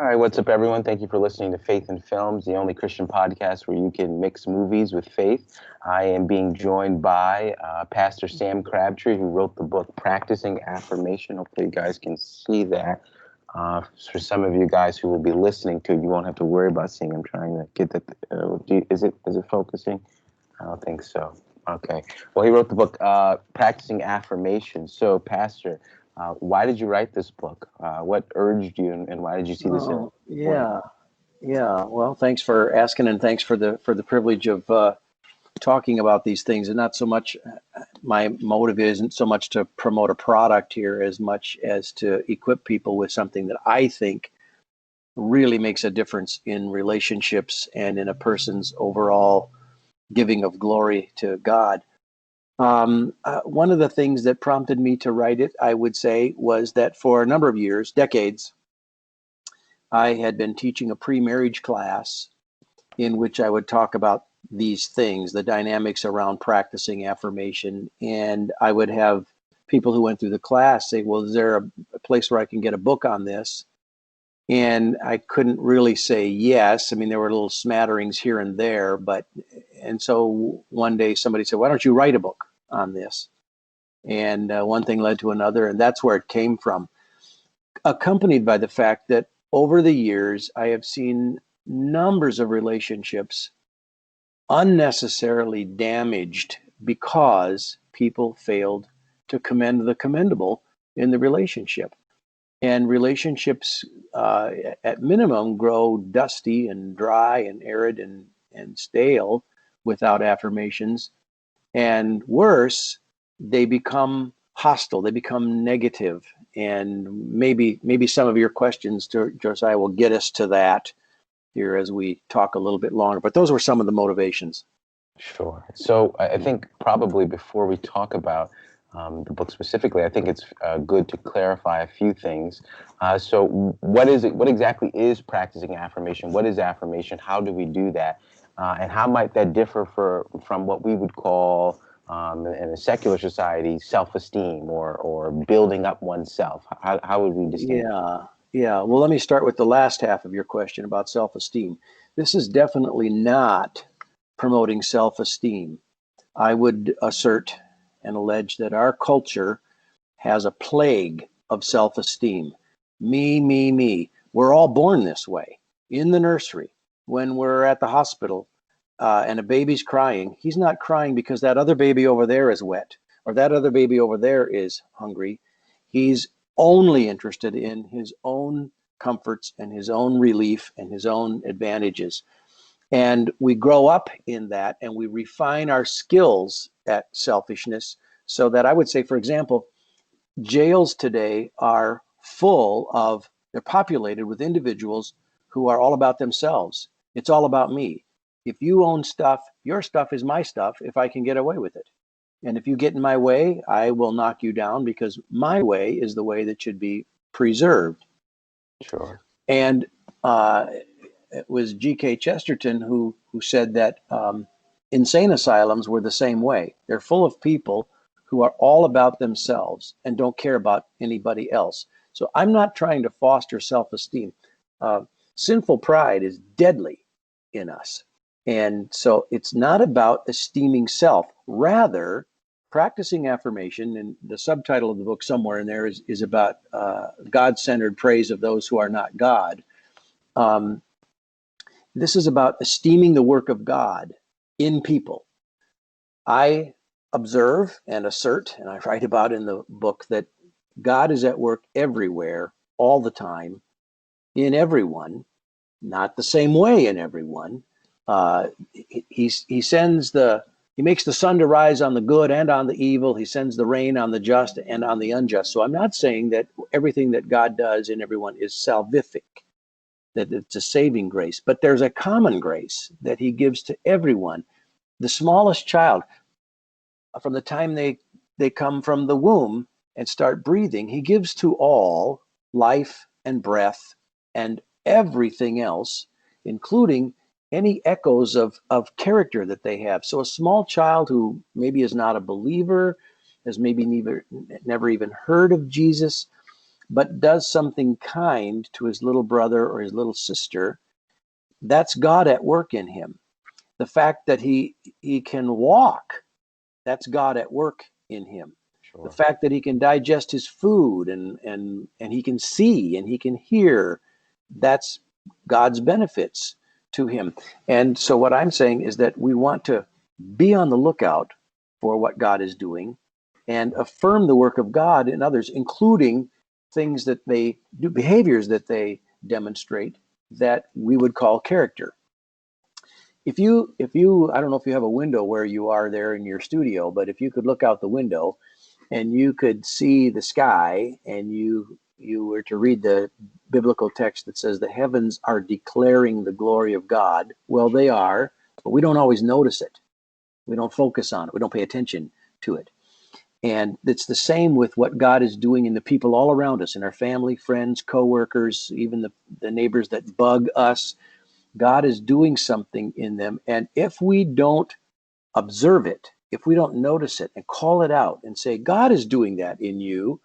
All right, what's up, everyone? Thank you for listening to Faith and Films, the only Christian podcast where you can mix movies with faith. I am being joined by Pastor Sam Crabtree, who wrote the book Practicing Affirmation. Hopefully, you guys can see that. For some of you guys who will be listening to it, you won't have to worry about seeing. I'm trying to get that. Is it focusing? I don't think so. Okay. Well, he wrote the book Practicing Affirmation. So, Pastor, why did you write this book? What urged you, and why did you see this as Oh, important? yeah. Well, thanks for asking, and thanks for the privilege of talking about these things. And not so much my motive isn't so much to promote a product here as much as to equip people with something that I think really makes a difference in relationships and in a person's overall giving of glory to God. One of the things that prompted me to write it, I would say, was that for a number of years, decades, I had been teaching a pre-marriage class in which I would talk about these things, the dynamics around practicing affirmation. And I would have people who went through the class say, well, is there a place where I can get a book on this? And I couldn't really say yes. I mean, there were little smatterings here and there, and so one day somebody said, why don't you write a book on this? And one thing led to another, and that's where it came from, accompanied by the fact that over the years, I have seen numbers of relationships unnecessarily damaged because people failed to commend the commendable in the relationship. And relationships, at minimum, grow dusty and dry and arid and stale without affirmations. And worse, they become hostile, they become negative. And maybe some of your questions, Josiah, will get us to that here as we talk a little bit longer. But those were some of the motivations. Sure. So I think probably before we talk about the book specifically, I think it's good to clarify a few things. So what is it? What exactly is practicing affirmation? What is affirmation? How do we do that? And how might that differ from what we would call in a secular society self-esteem or building up oneself? How would we distinguish? Yeah. Well, let me start with the last half of your question about self-esteem. This is definitely not promoting self-esteem. I would assert and allege that our culture has a plague of self-esteem. Me. We're all born this way. In the nursery, when we're at the hospital, and a baby's crying, he's not crying because that other baby over there is wet or that other baby over there is hungry. He's only interested in his own comforts and his own relief and his own advantages. And we grow up in that and we refine our skills at selfishness so that I would say, for example, jails today are they're populated with individuals who are all about themselves. It's all about me. If you own stuff, your stuff is my stuff if I can get away with it. And if you get in my way, I will knock you down because my way is the way that should be preserved. Sure. And it was G.K. Chesterton who said that insane asylums were the same way. They're full of people who are all about themselves and don't care about anybody else. So I'm not trying to foster self-esteem. Sinful pride is deadly in us. And so it's not about esteeming self. Rather, practicing affirmation, and the subtitle of the book somewhere in there is about God-centered praise of those who are not God. This is about esteeming the work of God in people. I observe and assert, and I write about in the book, that God is at work everywhere, all the time, in everyone, not the same way in everyone. He makes the sun to rise on the good and on the evil. He sends the rain on the just and on the unjust. So I'm not saying that everything that God does in everyone is salvific, that it's a saving grace, but there's a common grace that he gives to everyone. The smallest child, from the time they come from the womb and start breathing, he gives to all life and breath and everything else, including any echoes of character that they have. So a small child who maybe is not a believer, has maybe never even heard of Jesus, but does something kind to his little brother or his little sister, that's God at work in him. The fact that he can walk, that's God at work in him. The Sure. fact that he can digest his food and he can see and he can hear, that's God's benefits to him. And so what I'm saying is that we want to be on the lookout for what God is doing and affirm the work of God in others, including things that they do, behaviors that they demonstrate that we would call character. If you I don't know if you have a window where you are there in your studio, but if you could look out the window and you could see the sky and you were to read the biblical text that says the heavens are declaring the glory of God, well, they are, but we don't always notice it. We don't focus on it. We don't pay attention to it. And it's the same with what God is doing in the people all around us, in our family, friends, coworkers, even the neighbors that bug us. God is doing something in them. And if we don't observe it, if we don't notice it and call it out and say, God is doing that in you,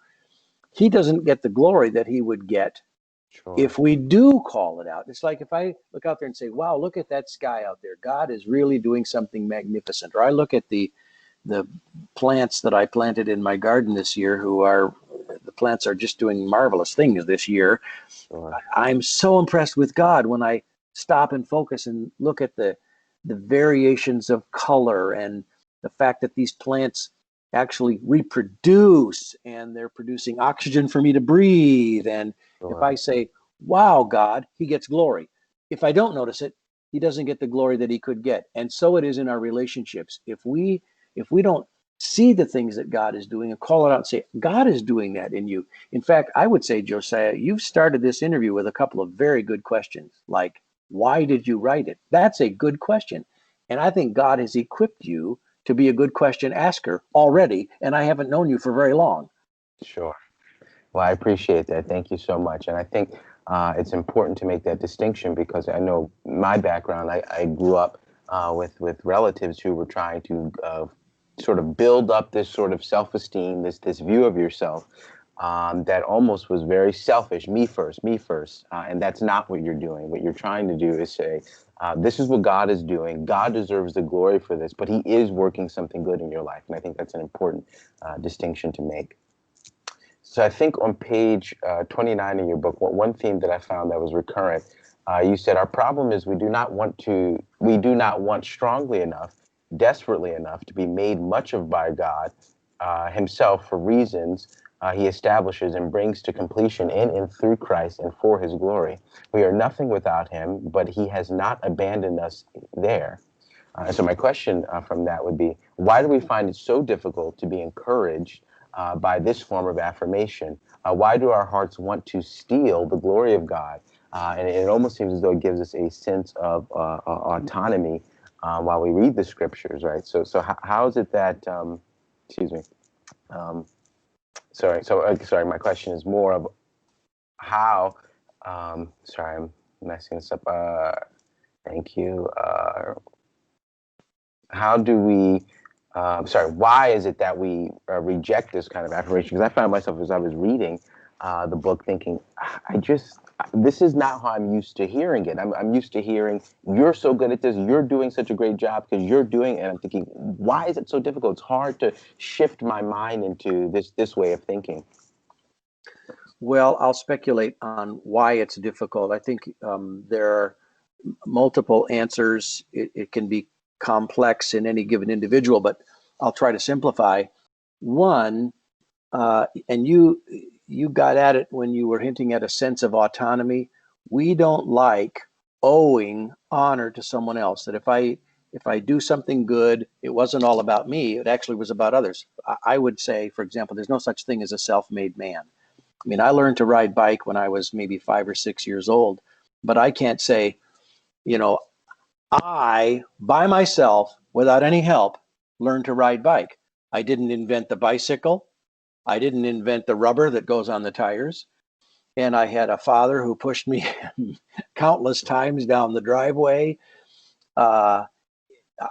he doesn't get the glory that he would get Sure. if we do call it out. It's like if I look out there and say, wow, look at that sky out there. God is really doing something magnificent. Or I look at the plants that I planted in my garden this year, the plants are just doing marvelous things this year. Sure. I'm so impressed with God when I stop and focus and look at the variations of color and the fact that these plants actually reproduce and they're producing oxygen for me to breathe. And if Sure. I say, wow, God, he gets glory. If I don't notice it, he doesn't get the glory that he could get. And so it is in our relationships. If we don't see the things that God is doing and call it out and say, God is doing that in you. In fact, I would say, Josiah, you've started this interview with a couple of very good questions, like, why did you write it? That's a good question. And I think God has equipped you to be a good question asker already, and I haven't known you for very long. Sure. Well, I appreciate that. Thank you so much. And I think it's important to make that distinction because I know my background. I grew up with relatives who were trying to sort of build up this sort of self-esteem, this view of yourself that almost was very selfish. Me first, and that's not what you're doing. What you're trying to do is say, this is what God is doing. God deserves the glory for this, but He is working something good in your life, and I think that's an important distinction to make. So I think on page 29 in your book, one theme that I found that was recurrent, you said our problem is we do not want strongly enough, desperately enough to be made much of by God Himself for reasons He establishes and brings to completion in and through Christ and for His glory. We are nothing without Him, but He has not abandoned us there. So my question from that would be, why do we find it so difficult to be encouraged by this form of affirmation? Why do our hearts want to steal the glory of God? And it almost seems as though it gives us a sense of autonomy while we read the scriptures, right? So how is it that, excuse me, um, sorry, my question is more of how, sorry, I'm messing this up. Thank you. How do we, why is it that we reject this kind of affirmation? Because I found myself as I was reading the book thinking, this is not how I'm used to hearing it. I'm used to hearing, you're so good at this, you're doing such a great job because you're doing it. And I'm thinking, why is it so difficult? It's hard to shift my mind into this way of thinking. Well, I'll speculate on why it's difficult. I think there are multiple answers. It can be complex in any given individual, but I'll try to simplify. One, and you got at it when you were hinting at a sense of autonomy. We don't like owing honor to someone else. That if I do something good, it wasn't all about me. It actually was about others. I would say, for example, there's no such thing as a self-made man. I mean, I learned to ride bike when I was maybe 5 or 6 years old, but I can't say, you know, I, by myself, without any help, learned to ride bike. I didn't invent the bicycle. I didn't invent the rubber that goes on the tires. And I had a father who pushed me countless times down the driveway. Uh,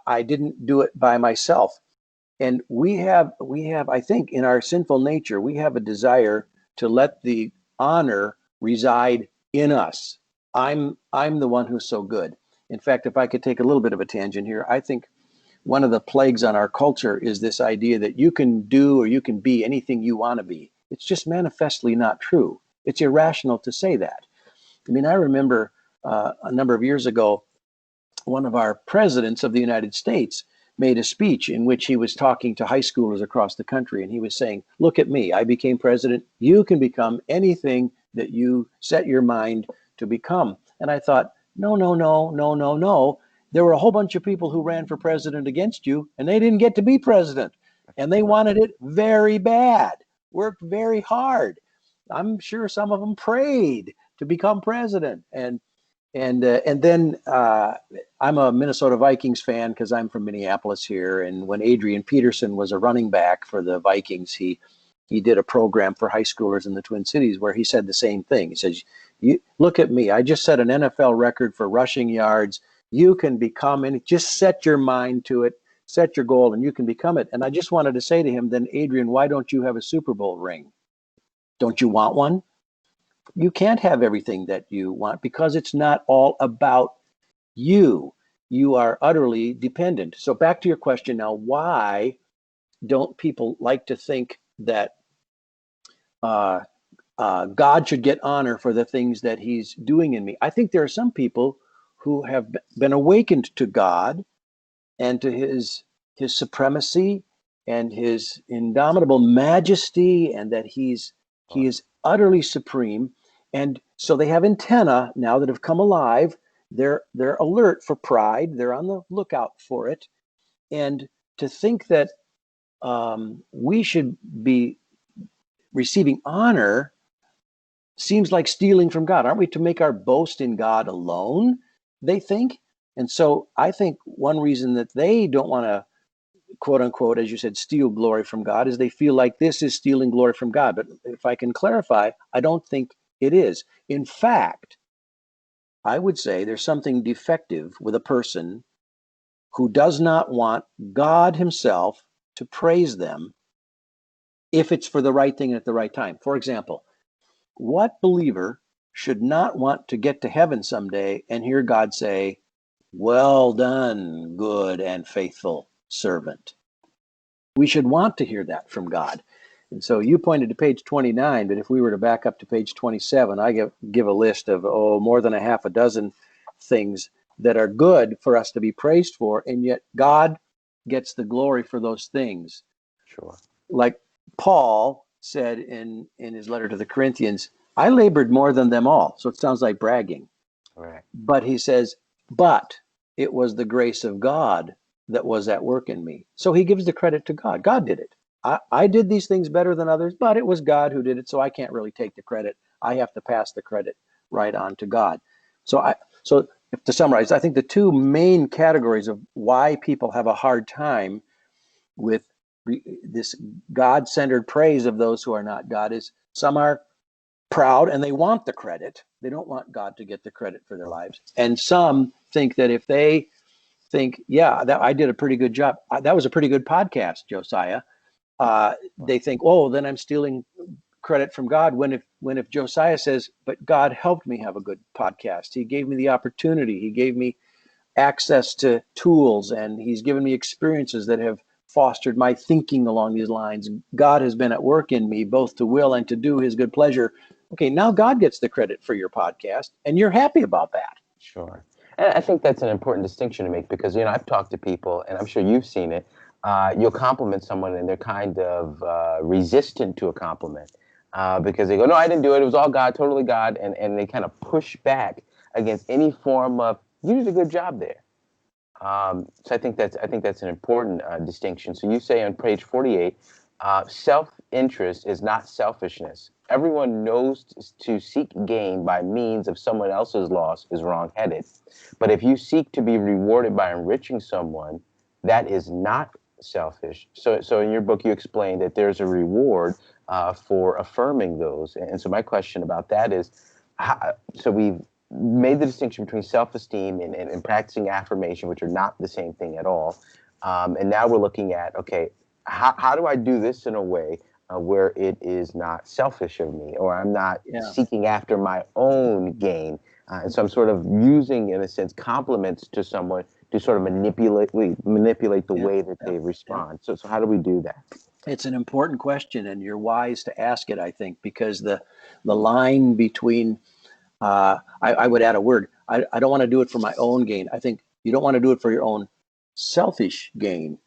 I didn't do it by myself. And we have, I think, in our sinful nature, we have a desire to let the honor reside in us. I'm the one who's so good. In fact, if I could take a little bit of a tangent here, I think one of the plagues on our culture is this idea that you can do or you can be anything you want to be. It's just manifestly not true. It's irrational to say that. I mean, I remember a number of years ago, one of our presidents of the United States made a speech in which he was talking to high schoolers across the country. And he was saying, look at me, I became president. You can become anything that you set your mind to become. And I thought, no, no, no, no, no, no. There were a whole bunch of people who ran for president against you, and they didn't get to be president. And they wanted it very bad, worked very hard. I'm sure some of them prayed to become president. And then I'm a Minnesota Vikings fan because I'm from Minneapolis here. And when Adrian Peterson was a running back for the Vikings, he did a program for high schoolers in the Twin Cities where he said the same thing. He says, "You look at me. I just set an NFL record for rushing yards. You can become any. Just set your mind to it, set your goal, and you can become it." And I just wanted to say to him, then, Adrian, why don't you have a Super Bowl ring? Don't you want one? You can't have everything that you want because it's not all about you. You are utterly dependent. So back to your question now, why don't people like to think that God should get honor for the things that he's doing in me? I think there are some people who have been awakened to God and to his supremacy and his indomitable majesty, and that he is utterly supreme. And so they have antenna now that have come alive. They're alert for pride. They're on the lookout for it. And to think that we should be receiving honor seems like stealing from God. Aren't we to make our boast in God alone, they think? And so I think one reason that they don't want to, quote unquote, as you said, steal glory from God is they feel like this is stealing glory from God. But if I can clarify, I don't think it is. In fact, I would say there's something defective with a person who does not want God himself to praise them if it's for the right thing at the right time. For example, what believer should not want to get to heaven someday and hear God say, "Well done, good and faithful servant"? We should want to hear that from God. And so you pointed to page 29, but if we were to back up to page 27, I give a list of more than a half a dozen things that are good for us to be praised for, and yet God gets the glory for those things. Sure. Like Paul said in his letter to the Corinthians, I labored more than them all. So it sounds like bragging. Right. But he says, but it was the grace of God that was at work in me. So he gives the credit to God. God did it. I did these things better than others, but it was God who did it. So I can't really take the credit. I have to pass the credit right on to God. So to summarize, I think the two main categories of why people have a hard time with this God-centered praise of those who are not God is some are proud and they want the credit. They don't want God to get the credit for their lives. And some think that if they think, yeah, that I did a pretty good job. That was a pretty good podcast, Josiah. They think, oh, then I'm stealing credit from God. When if Josiah says, but God helped me have a good podcast. He gave me the opportunity. He gave me access to tools, and he's given me experiences that have fostered my thinking along these lines. God has been at work in me both to will and to do his good pleasure. Okay, now God gets the credit for your podcast, and you're happy about that. Sure. And I think that's an important distinction to make because, I've talked to people, and I'm sure you've seen it. You'll compliment someone, and they're kind of resistant to a compliment because they go, no, I didn't do it. It was all God, totally God. And they kind of push back against any form of, you did a good job there. So I think that's an important distinction. So you say on page 48, self-interest is not selfishness. Everyone knows to seek gain by means of someone else's loss is wrong-headed. But if you seek to be rewarded by enriching someone, that is not selfish. So in your book, you explain that there's a reward for affirming those. And so my question about that is, so we've made the distinction between self-esteem and practicing affirmation, which are not the same thing at all. And now we're looking at, okay, how do I do this in a way where it is not selfish of me, or I'm not Yeah. seeking after my own gain. And so I'm sort of using, in a sense, compliments to someone to sort of manipulate the Yeah. way that Yeah. they Yeah. respond. So how do we do that? It's an important question, and you're wise to ask it, I think, because the line between I would add a word. I don't want to do it for my own gain. I think you don't want to do it for your own selfish gain,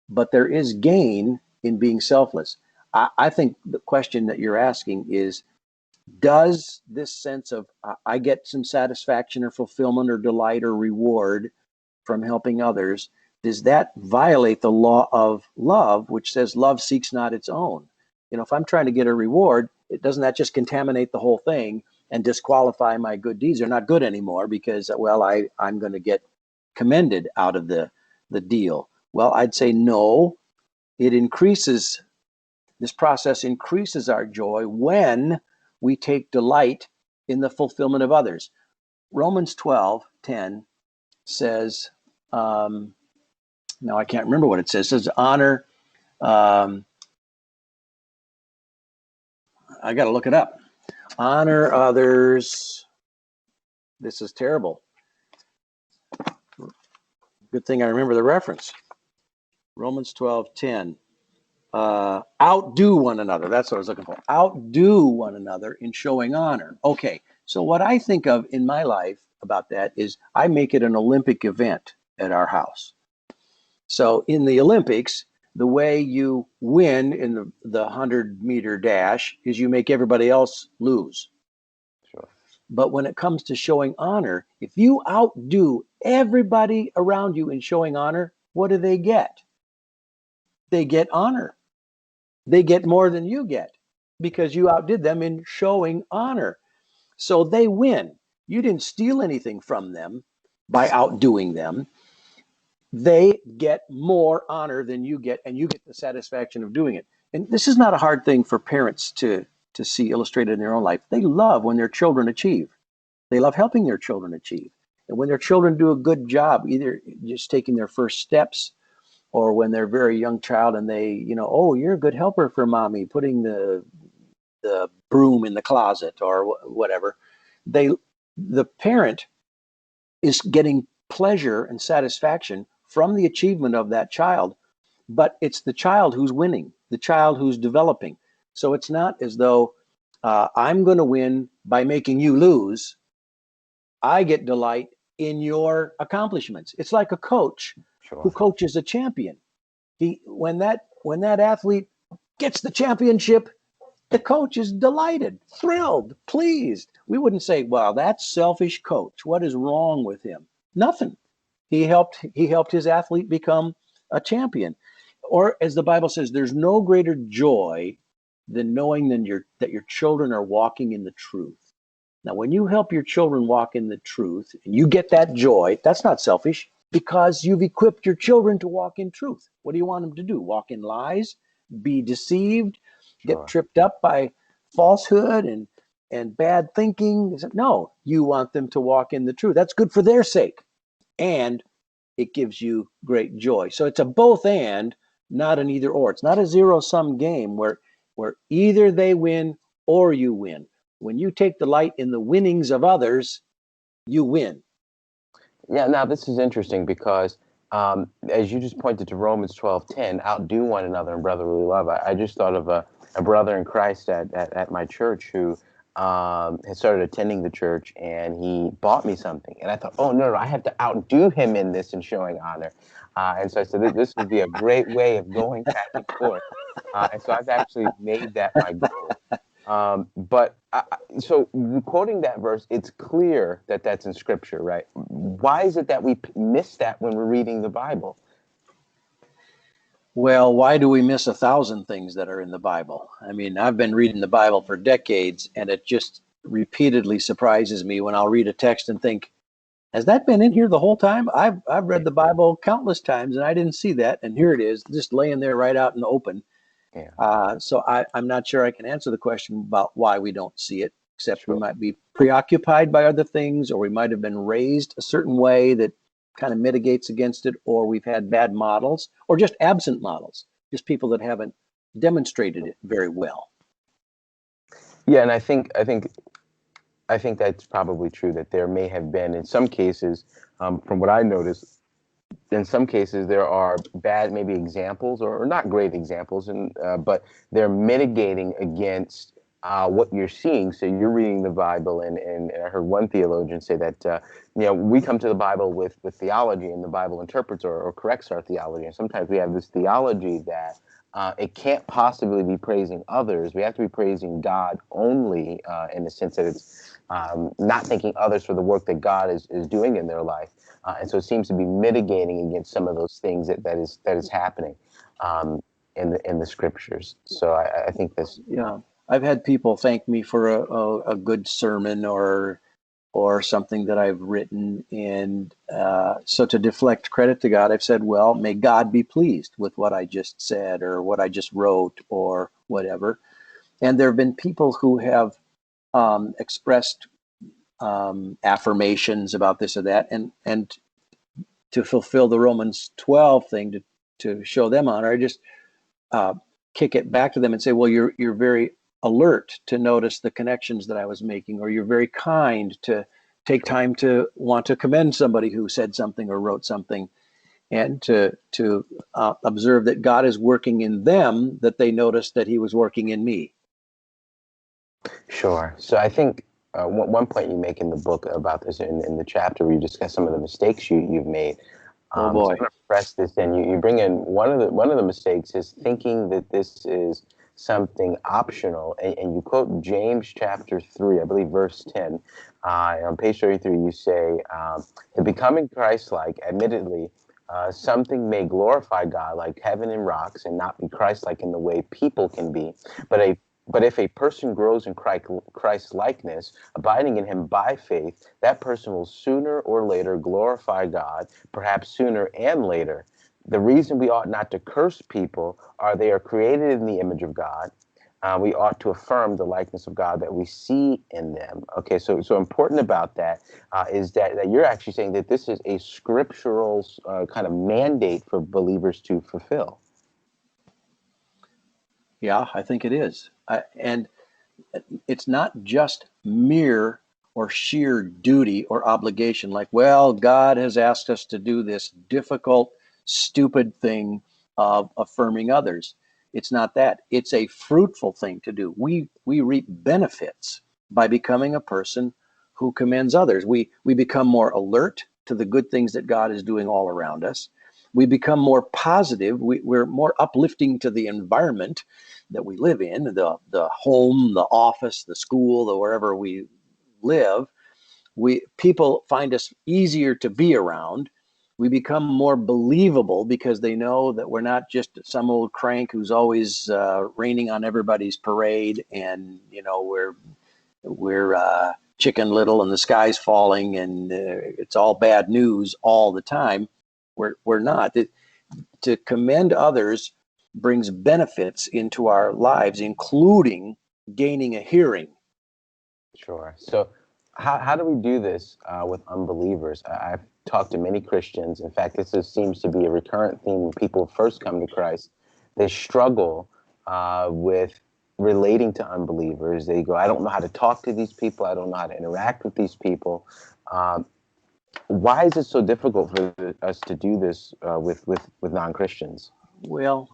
but there is gain in being selfless. I think the question that you're asking is, does this sense of I get some satisfaction or fulfillment or delight or reward from helping others, does that violate the law of love, which says love seeks not its own? If I'm trying to get a reward, doesn't that just contaminate the whole thing and disqualify my good deeds? They're not good anymore because, well, I'm going to get commended out of the deal. Well, I'd say no. It increases, this process increases our joy when we take delight in the fulfillment of others. Romans 12:10 says, now I can't remember what it says. It says honor. Um, I got to look it up. Honor others. This is terrible. Good thing I remember the reference. Romans 12:10. Outdo one another. That's what I was looking for. Outdo one another in showing honor. Okay. So what I think of in my life about that is I make it an Olympic event at our house. So in the Olympics, the way you win in the 100-meter dash is you make everybody else lose. Sure. But when it comes to showing honor, if you outdo everybody around you in showing honor, what do they get? They get honor. They get more than you get because you outdid them in showing honor. So they win. You didn't steal anything from them by outdoing them. They get more honor than you get, and you get the satisfaction of doing it. And this is not a hard thing for parents to see illustrated in their own life. They love when their children achieve. They love helping their children achieve. And when their children do a good job, either just taking their first steps, or when they're a very young child and they, oh, you're a good helper for mommy, putting the broom in the closet or whatever, the parent is getting pleasure and satisfaction from the achievement of that child, but it's the child who's winning, the child who's developing. So it's not as though I'm going to win by making you lose. I get delight in your accomplishments. It's like a coach who Sure. coaches a champion. When that athlete gets the championship, the coach is delighted, thrilled, pleased. We wouldn't say, "Wow, that's selfish coach. What is wrong with him?" Nothing. He helped his athlete become a champion. Or as the Bible says, there's no greater joy than knowing that your children are walking in the truth. Now, when you help your children walk in the truth and you get that joy, that's not selfish because you've equipped your children to walk in truth. What do you want them to do? Walk in lies, be deceived, get Sure. tripped up by falsehood and bad thinking? No, you want them to walk in the truth. That's good for their sake. And it gives you great joy. So it's a both and, not an either or. It's not a zero-sum game where either they win or you win. When you take delight in the winnings of others, you win. Yeah, now this is interesting because as you just pointed to Romans 12:10, outdo one another in brotherly love. I just thought of a brother in Christ at my church who had started attending the church, and he bought me something. And I thought, oh, no, I have to outdo him in this and showing honor. And so I said, this would be a great way of going back and forth. And so I've actually made that my goal. So quoting that verse, it's clear that that's in Scripture, right? Why is it that we miss that when we're reading the Bible? Well, why do we miss 1,000 things that are in the Bible? I mean, I've been reading the Bible for decades, and it just repeatedly surprises me when I'll read a text and think, has that been in here the whole time? I've read the Bible countless times, and I didn't see that, and here it is, just laying there right out in the open. Yeah, So I'm not sure I can answer the question about why we don't see it, except we sure. might be preoccupied by other things, or we might have been raised a certain way that kind of mitigates against it, or we've had bad models, or just absent models, just people that haven't demonstrated it very well. Yeah, and I think that's probably true, that there may have been, in some cases, from what I noticed, in some cases there are bad maybe examples, or not great examples, and but they're mitigating against what you're seeing. So you're reading the Bible, and I heard one theologian say that we come to the Bible with theology, and the Bible interprets or corrects our theology. And sometimes we have this theology that it can't possibly be praising others. We have to be praising God only, in the sense that it's not thanking others for the work that God is doing in their life. And so it seems to be mitigating against some of those things that is happening in the scriptures. So I think this. Yeah, I've had people thank me for a good sermon or something that I've written, and so to deflect credit to God, I've said, well, may God be pleased with what I just said or what I just wrote or whatever. And there have been people who have expressed affirmations about this or that, and to fulfill the Romans 12 thing, to show them honor, I just kick it back to them and say, well, you're very alert to notice the connections that I was making, or you're very kind to take time to want to commend somebody who said something or wrote something, and to observe that God is working in them, that they noticed that he was working in me. Sure. So I think one point you make in the book about this, in the chapter where you discuss some of the mistakes you've made. Oh boy. So I'm going to press this in. You bring in one of the mistakes is thinking that this is something optional, and you quote James chapter 3, I believe verse 10. On page 33, you say, "To becoming Christ-like, admittedly, something may glorify God like heaven and rocks, and not be Christ-like in the way people can be. But if a person grows in Christ's likeness, abiding in him by faith, that person will sooner or later glorify God, perhaps sooner and later. The reason we ought not to curse people are they are created in the image of God. We ought to affirm the likeness of God that we see in them." Okay, so important about that is that you're actually saying that this is a scriptural kind of mandate for believers to fulfill. Yeah, I think it is. And it's not just mere or sheer duty or obligation, like, well, God has asked us to do this difficult, stupid thing of affirming others. It's not that. It's a fruitful thing to do. We reap benefits by becoming a person who commends others. We become more alert to the good things that God is doing all around us. We become more positive. We're more uplifting to the environment that we live in, the home, the office, the school, the wherever we live. People find us easier to be around. We become more believable because they know that we're not just some old crank who's always raining on everybody's parade, and we're Chicken Little and the sky's falling and it's all bad news all the time. We're not. To commend others brings benefits into our lives, including gaining a hearing. Sure. So how do we do this with unbelievers? I've talked to many Christians. In fact, seems to be a recurrent theme when people first come to Christ. They struggle with relating to unbelievers. They go, I don't know how to talk to these people. I don't know how to interact with these people. Why is it so difficult for us to do this with non-Christians? Well,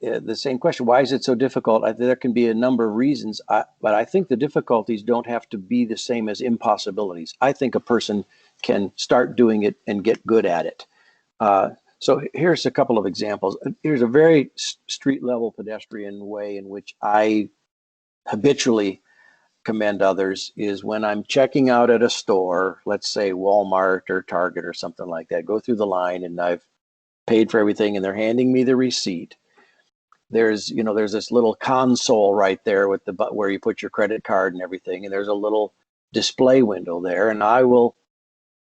the same question. Why is it so difficult? There can be a number of reasons, but I think the difficulties don't have to be the same as impossibilities. I think a person can start doing it and get good at it. So here's a couple of examples. Here's a very street level pedestrian way in which I habitually commend others is when I'm checking out at a store, let's say Walmart or Target or something like that, go through the line and I've paid for everything and they're handing me the receipt. There's this little console right there with where you put your credit card and everything, and there's a little display window there, and I will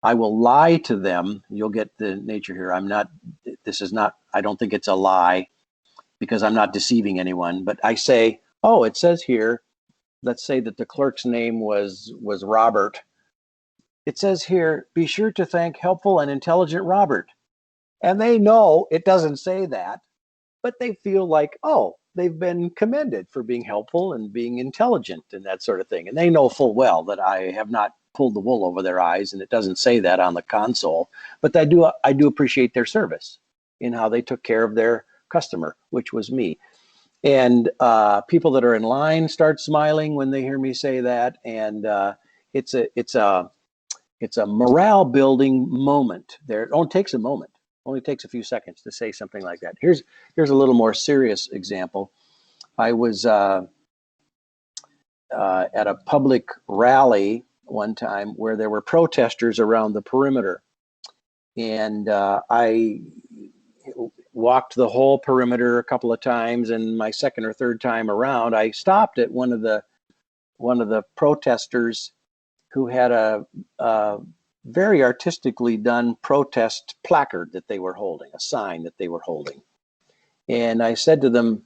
lie to them. You'll get the nature here. I don't think it's a lie because I'm not deceiving anyone, but I say, oh, it says here, let's say that the clerk's name was Robert. It says here, be sure to thank helpful and intelligent Robert. And they know it doesn't say that. but they feel like, oh, they've been commended for being helpful and being intelligent and that sort of thing. And they know full well that I have not pulled the wool over their eyes, and it doesn't say that on the console, but I do appreciate their service in how they took care of their customer, which was me. And people that are in line start smiling when they hear me say that, and it's a morale building moment. There, it only takes a moment, only takes a few seconds to say something like that. Here's a little more serious example. I was at a public rally one time where there were protesters around the perimeter, and I walked the whole perimeter a couple of times, and my second or third time around, I stopped at one of the protesters who had a very artistically done protest placard that they were holding, a sign that they were holding. And I said to them,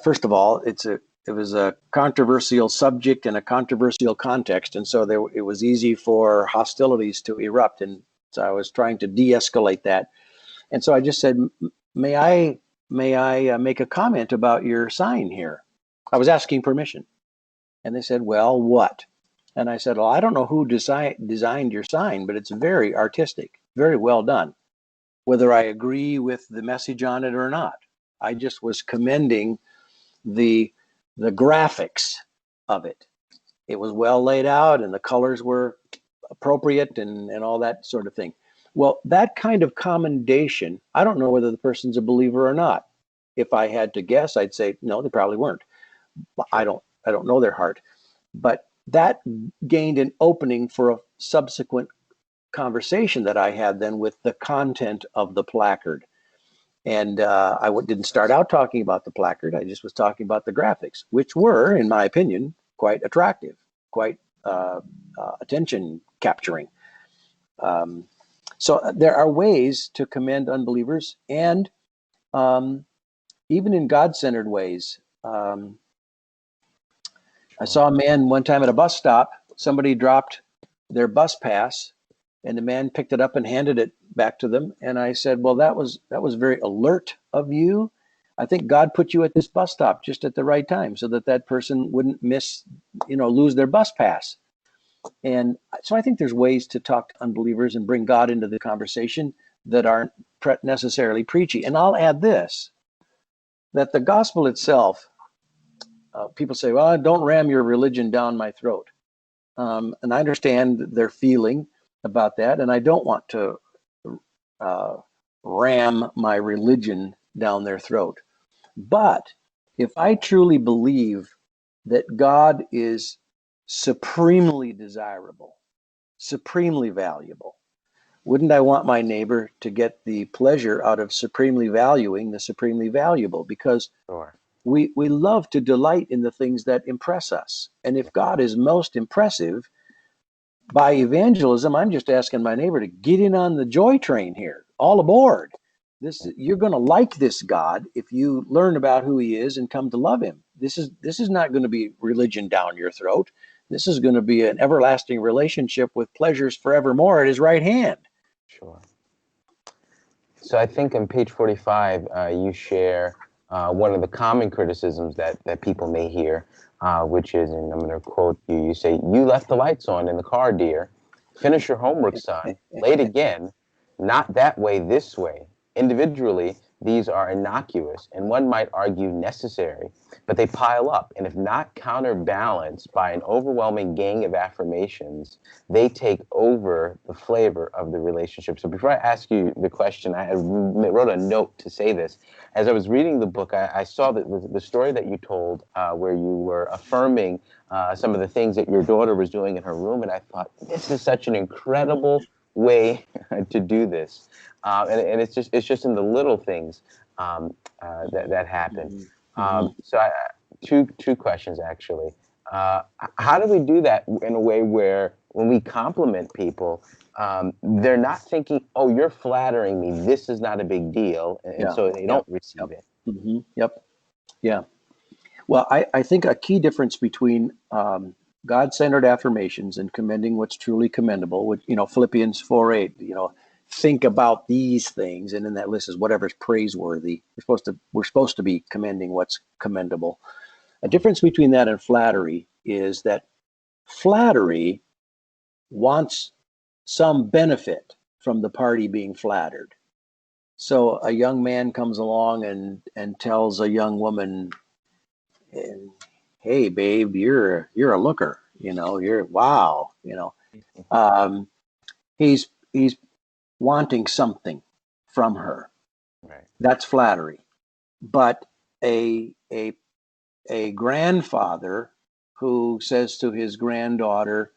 first of all, it was a controversial subject and a controversial context, and so it was easy for hostilities to erupt, and so I was trying to de-escalate that. And so I just said, may I make a comment about your sign here? I was asking permission. And they said, well, what? And I said, well, I don't know who designed your sign, but it's very artistic, very well done, whether I agree with the message on it or not. I just was commending the graphics of it. It was well laid out, and the colors were appropriate, and all that sort of thing. Well, that kind of commendation, I don't know whether the person's a believer or not. If I had to guess, I'd say, no, they probably weren't. I don't know their heart. But that gained an opening for a subsequent conversation that I had then with the content of the placard. And I didn't start out talking about the placard. I just was talking about the graphics, which were, in my opinion, quite attractive, quite attention capturing. So there are ways to commend unbelievers, and even in God-centered ways. I saw a man one time at a bus stop. Somebody dropped their bus pass, and the man picked it up and handed it back to them. And I said, well, that was very alert of you. I think God put you at this bus stop just at the right time so that person wouldn't lose their bus pass. And so I think there's ways to talk to unbelievers and bring God into the conversation that aren't necessarily preachy. And I'll add this, that the gospel itself, people say, well, don't ram your religion down my throat. And I understand their feeling about that. And I don't want to ram my religion down their throat. But if I truly believe that God is supremely desirable, supremely valuable, wouldn't I want my neighbor to get the pleasure out of supremely valuing the supremely valuable? Because Sure. we love to delight in the things that impress us. And if God is most impressive, by evangelism, I'm just asking my neighbor to get in on the joy train here, all aboard. You're going to like this God if you learn about who he is and come to love him. This is not going to be religion down your throat. This is going to be an everlasting relationship with pleasures forevermore at his right hand. Sure. So I think on page 45, you share one of the common criticisms that people may hear, which is, and I'm going to quote you, you say, you left the lights on in the car, dear. Finish your homework, son. Late again. Not that way, this way. Individually, these are innocuous, and one might argue necessary, but they pile up, and if not counterbalanced by an overwhelming gang of affirmations, they take over the flavor of the relationship. So before I ask you the question, I wrote a note to say this. As I was reading the book, I saw that the story that you told where you were affirming some of the things that your daughter was doing in her room, and I thought, this is such an incredible way to do this. And it's just in the little things that happen. So two questions actually. How do we do that in a way where when we compliment people, they're not thinking, "Oh, you're flattering me. This is not a big deal," and so they don't receive it. Mm-hmm. Yep. Yeah. Well, I think a key difference between God-centered affirmations and commending what's truly commendable, which Philippians 4:8, think about these things, and in that list is whatever's praiseworthy. We're supposed to be commending what's commendable. A difference between that and flattery is that flattery wants some benefit from the party being flattered. So a young man comes along and tells a young woman, "Hey, babe, you're a looker. You're wow. He's wanting something from her. Right. That's flattery. But a grandfather who says to his granddaughter,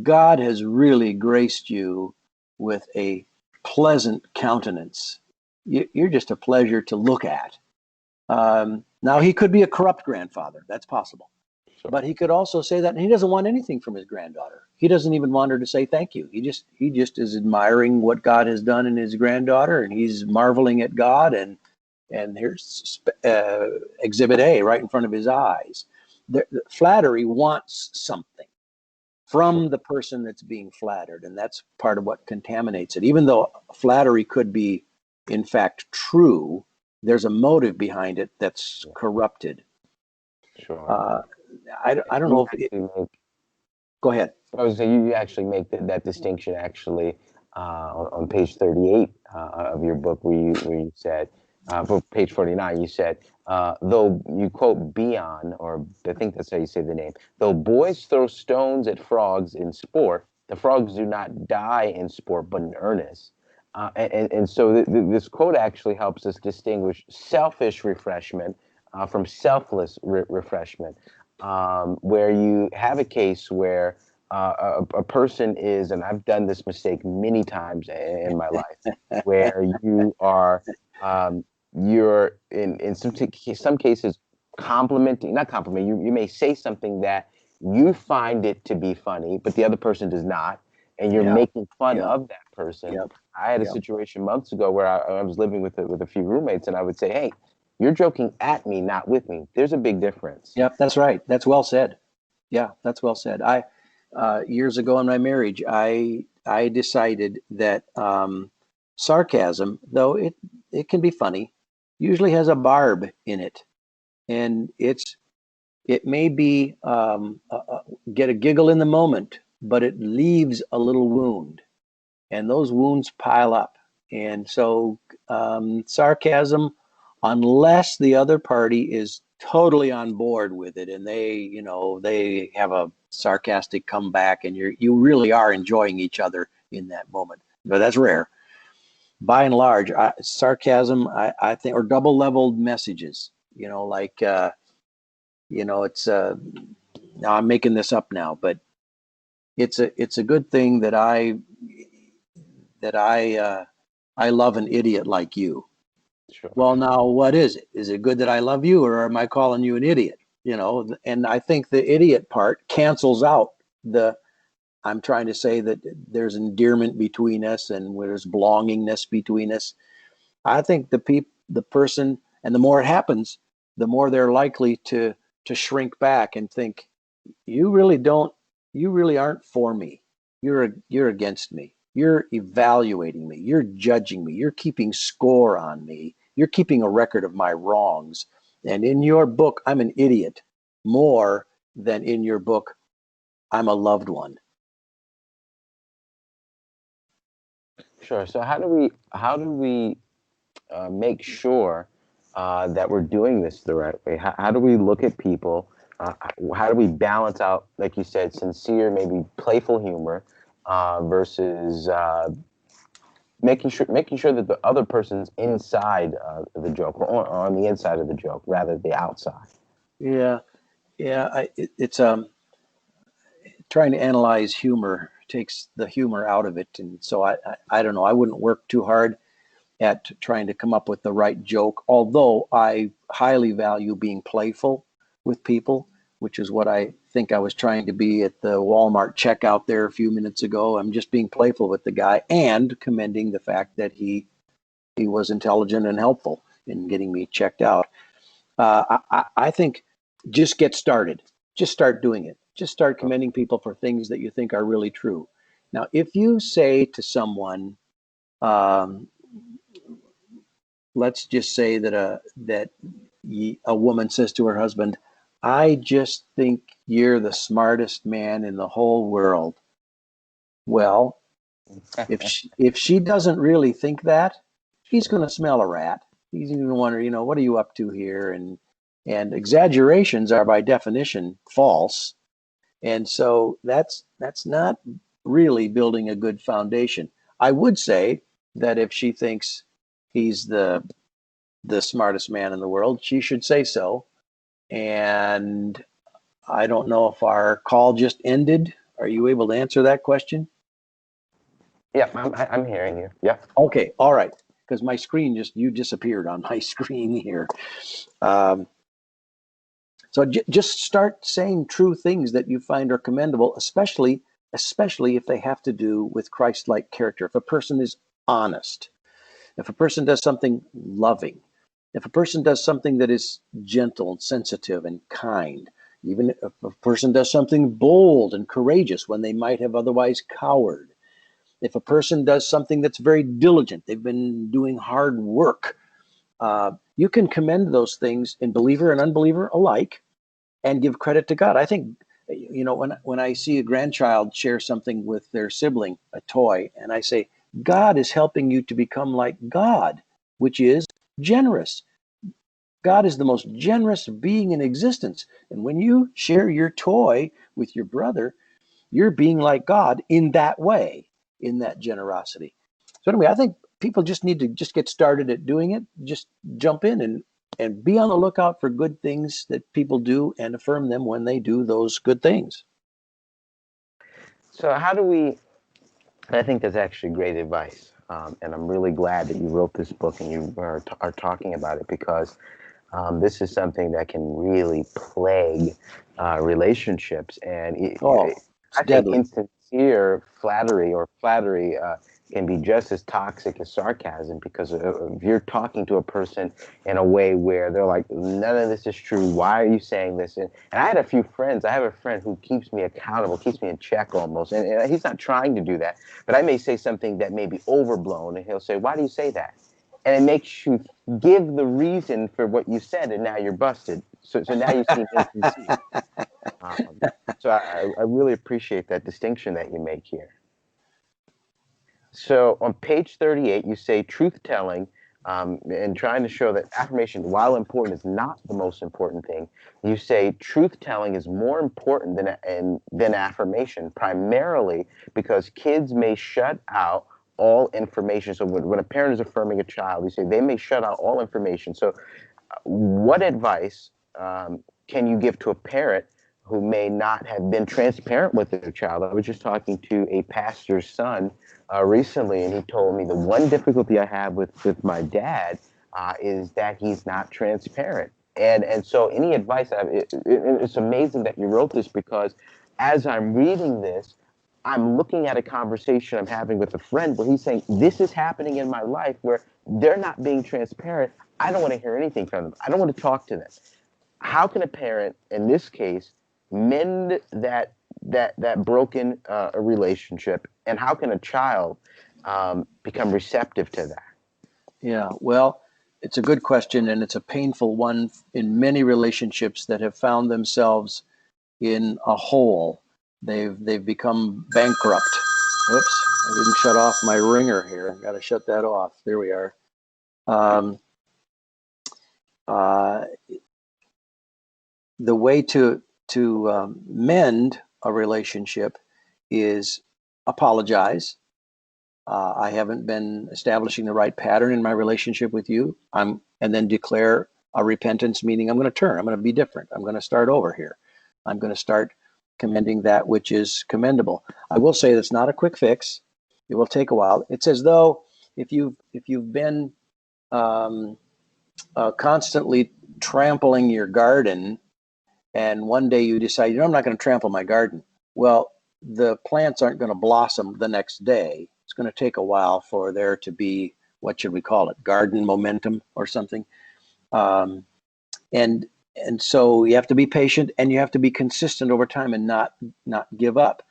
God has really graced you with a pleasant countenance. You're just a pleasure to look at. Now, he could be a corrupt grandfather. That's possible. Sure. But he could also say that, and he doesn't want anything from his granddaughter. He doesn't even want her to say thank you. He just is admiring what God has done in his granddaughter, and he's marveling at God. And here's Exhibit A right in front of his eyes. Flattery wants something from the person that's being flattered, and that's part of what contaminates it. Even though flattery could be, in fact, true, there's a motive behind it that's corrupted. Sure. I don't know if go ahead. I was saying you actually make that distinction actually on page 38 of your book where you said, for page 49, you said, though you quote Bion, or I think that's how you say the name, though boys throw stones at frogs in sport, the frogs do not die in sport, but in earnest. And so this quote actually helps us distinguish selfish refreshment from selfless refreshment, where you have a case where a person is, and I've done this mistake many times in my life, where you are, you're in some cases complimenting, not complimenting, you may say something that you find it to be funny, but the other person does not, and you're making fun of that person. Yep. I had a situation months ago where I was living with a few roommates, and I would say, "Hey, you're joking at me, not with me. There's a big difference." Yep, that's right. That's well said. Yeah, that's well said. Years ago in my marriage, I decided that sarcasm, though it can be funny, usually has a barb in it, and it may be get a giggle in the moment, but it leaves a little wound, and those wounds pile up. And so sarcasm, unless the other party is totally on board with it and they have a sarcastic comeback and you really are enjoying each other in that moment, but that's rare. By and large, sarcasm, I think, or double leveled messages, like it's now I'm making this up now, but it's a good thing that I love an idiot like you. Sure. Well, now what is it? Is it good that I love you, or am I calling you an idiot? And I think the idiot part cancels out I'm trying to say that there's endearment between us and there's belongingness between us. I think the person, and the more it happens, the more they're likely to shrink back and think, you really aren't for me. You're against me. You're evaluating me. You're judging me. You're keeping score on me. You're keeping a record of my wrongs. And in your book, I'm an idiot more than in your book, I'm a loved one. Sure. So how do we make sure that we're doing this the right way? How do we look at people? How do we balance out, like you said, sincere, maybe playful humor versus making sure that the other person's inside the joke, or on the inside of the joke rather than the outside? Yeah, yeah. It's trying to analyze humor takes the humor out of it, and so I don't know. I wouldn't work too hard at trying to come up with the right joke, although I highly value being playful with people, which is what I think I was trying to be at the Walmart checkout there a few minutes ago. I'm just being playful with the guy and commending the fact that he was intelligent and helpful in getting me checked out. I think just get started. Just start doing it. Just start commending people for things that you think are really true. Now, if you say to someone, Um, let's just say that a woman says to her husband, "I just think you're the smartest man in the whole world." Well, if she doesn't really think that, he's going to smell a rat. He's going to wonder, what are you up to here? And exaggerations are by definition false, and so that's not really building a good foundation. I would say that if she thinks he's the smartest man in the world, she should say so. And I don't know if our call just ended. Are you able to answer that question? Yeah, I'm hearing you. Yeah. Okay, all right. Because my screen you disappeared on my screen here. Um, so just start saying true things that you find are commendable, especially if they have to do with Christ-like character. If a person is honest, if a person does something loving, if a person does something that is gentle and sensitive and kind, even if a person does something bold and courageous when they might have otherwise cowered, if a person does something that's very diligent, they've been doing hard work, you can commend those things in believer and unbeliever alike and give credit to God. I think, when I see a grandchild share something with their sibling, a toy, and I say, God is helping you to become like God, which is generous. God is the most generous being in existence. And when you share your toy with your brother, you're being like God in that way, in that generosity. So anyway, I think people just need to just get started at doing it. Just jump in and be on the lookout for good things that people do and affirm them when they do those good things. So I think that's actually great advice. And I'm really glad that you wrote this book and you are talking about it, because this is something that can really plague relationships. And It's I think deadly. insincere flattery can be just as toxic as sarcasm, because if you're talking to a person in a way where they're like, none of this is true, why are you saying this? And I have a friend who keeps me accountable, keeps me in check almost, and he's not trying to do that, but I may say something that may be overblown, and he'll say, why do you say that? And it makes you give the reason for what you said, and now you're busted. So now you seem insincere. Um, so I really appreciate that distinction that you make here. So on page 38, you say truth telling, and trying to show that affirmation, while important, is not the most important thing. You say truth telling is more important than affirmation, primarily because kids may shut out all information. So when a parent is affirming a child, you say they may shut out all information. So what advice can you give to a parent who may not have been transparent with their child? I was just talking to a pastor's son recently, and he told me the one difficulty I have with my dad is that he's not transparent. And so any advice, it's amazing that you wrote this, because as I'm reading this, I'm looking at a conversation I'm having with a friend where he's saying, this is happening in my life where they're not being transparent. I don't want to hear anything from them. I don't want to talk to them. How can a parent, in this case, mend that broken relationship, and how can a child become receptive to that? Yeah, well, it's a good question, and it's a painful one in many relationships that have found themselves in a hole. They've become bankrupt. Oops, I didn't shut off my ringer here. Got to shut that off. There we are. Um, uh, the way to mend a relationship is apologize. I haven't been establishing the right pattern in my relationship with you. And then declare a repentance, meaning I'm going to turn. I'm going to be different. I'm going to start over here. I'm going to start commending that which is commendable. I will say that's not a quick fix. It will take a while. It's as though if you've been constantly trampling your garden, and one day you decide, I'm not going to trample my garden. Well, the plants aren't going to blossom the next day. It's going to take a while for there to be, what should we call it, garden momentum or something. Um, and so you have to be patient, and you have to be consistent over time and not give up.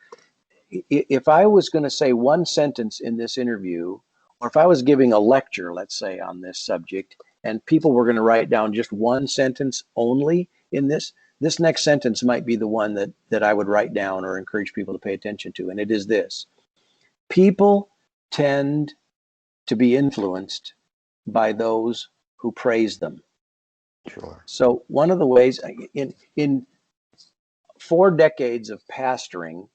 If I was going to say one sentence in this interview or if I was giving a lecture, let's say, on this subject, and people were going to write down just one sentence only in this next sentence might be the one that I would write down or encourage people to pay attention to. And it is this: people tend to be influenced by those who praise them. Sure. So one of the ways in 4 decades of pastoring,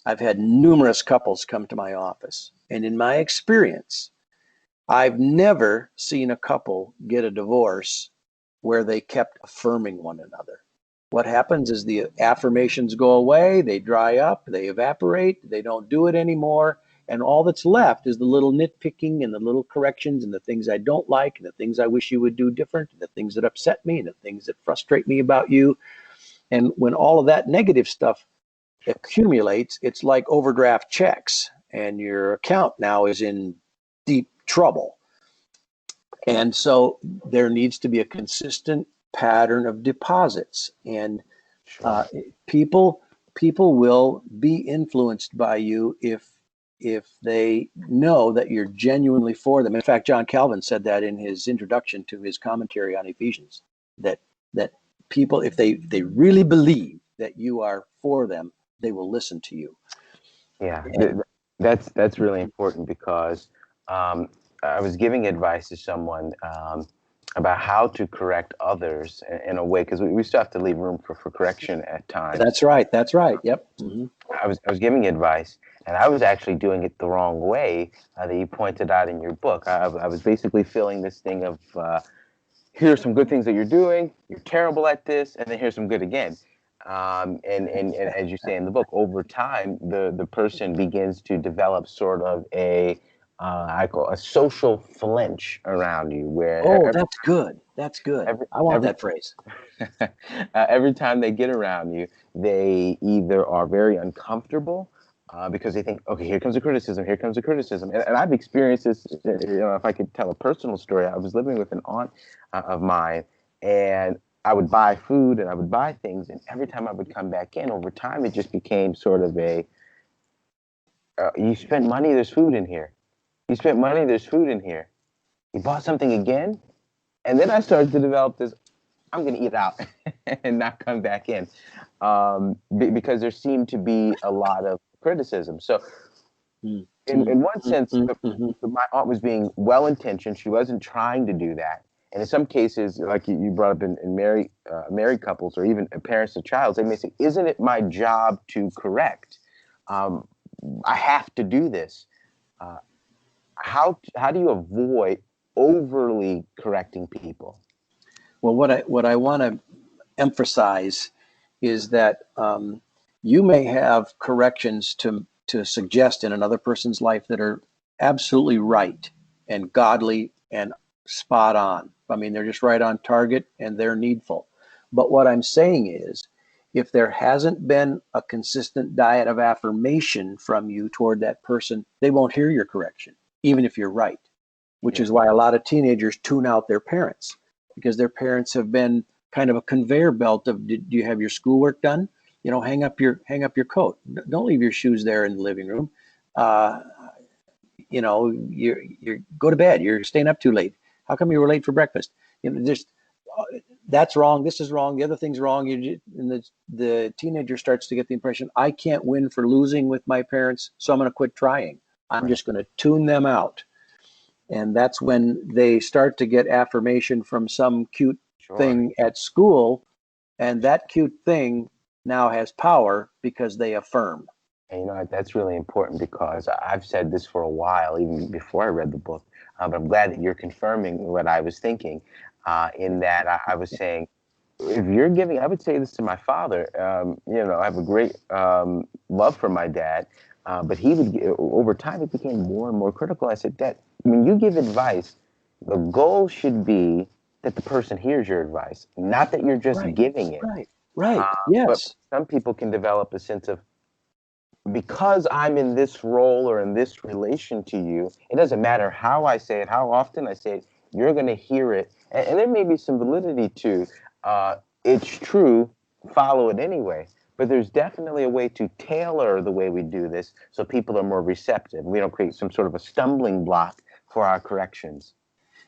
I've had numerous couples come to my office. And in my experience, I've never seen a couple get a divorce where they kept affirming one another. What happens is the affirmations go away, they dry up, they evaporate, they don't do it anymore. And all that's left is the little nitpicking and the little corrections and the things I don't like and the things I wish you would do different, and the things that upset me and the things that frustrate me about you. And when all of that negative stuff accumulates, it's like overdraft checks, and your account now is in deep trouble. And so there needs to be a consistent pattern of deposits, and Sure. people will be influenced by you if they know that you're genuinely for them. In fact, John Calvin said that in his introduction to his commentary on Ephesians, that people, if they really believe that you are for them, they will listen to you. Yeah, And that's really important because I was giving advice to someone about how to correct others in a way, because we still have to leave room for correction at times. that's right. Yep. Mm-hmm. I was giving advice, and I was actually doing it the wrong way that you pointed out in your book. I was basically feeling this thing of here's some good things that you're doing. You're terrible at this, and then here's some good again. And as you say in the book, over time, the person begins to develop sort of I call a social flinch around you, where Oh, that's good. That's good. every, I want every that phrase. every time they get around you, they either are very uncomfortable because they think, okay, here comes the criticism, here comes the criticism. And I've experienced this, if I could tell a personal story, I was living with an aunt of mine, and I would buy food and I would buy things, and every time I would come back in, over time, it just became sort of you spent money, there's food in here. You spent money, there's food in here. You bought something again? And then I started to develop this, I'm going to eat out and not come back in because there seemed to be a lot of criticism. So in one sense, my aunt was being well-intentioned. She wasn't trying to do that. And in some cases, like you brought up in married couples or even parents of child, they may say, isn't it my job to correct? I have to do this. How do you avoid overly correcting people? Well, what I want to emphasize is that you may have corrections to suggest in another person's life that are absolutely right and godly and spot on. I mean, they're just right on target and they're needful. But what I'm saying is, if there hasn't been a consistent diet of affirmation from you toward that person, they won't hear your correction, even if you're right, which is why a lot of teenagers tune out their parents, because their parents have been kind of a conveyor belt of, do you have your schoolwork done? You know, hang up your coat. Don't leave your shoes there in the living room. You know, you're go to bed. You're staying up too late. How come you were late for breakfast? You know, just that's wrong. This is wrong. The other thing's wrong. And the teenager starts to get the impression, I can't win for losing with my parents, so I'm going to quit trying. I'm just going to tune them out. And that's when they start to get affirmation from some cute thing at school. And that cute thing now has power because they affirm. And you know, that's really important because I've said this for a while, even before I read the book. But I'm glad that you're confirming what I was thinking in that I was saying, if you're giving, I would say this to my father, you know, I have a great love for my dad, but he would, over time, it became more and more critical. I said, Dad, when you give advice, the goal should be that the person hears your advice, not that you're just giving it. Right. But Yes. some people can develop a sense of, because I'm in this role or in this relation to you, it doesn't matter how I say it, how often I say it, you're going to hear it. And there may be some validity to it's true, follow it anyway. But there's definitely a way to tailor the way we do this so people are more receptive. We don't create some sort of a stumbling block for our corrections.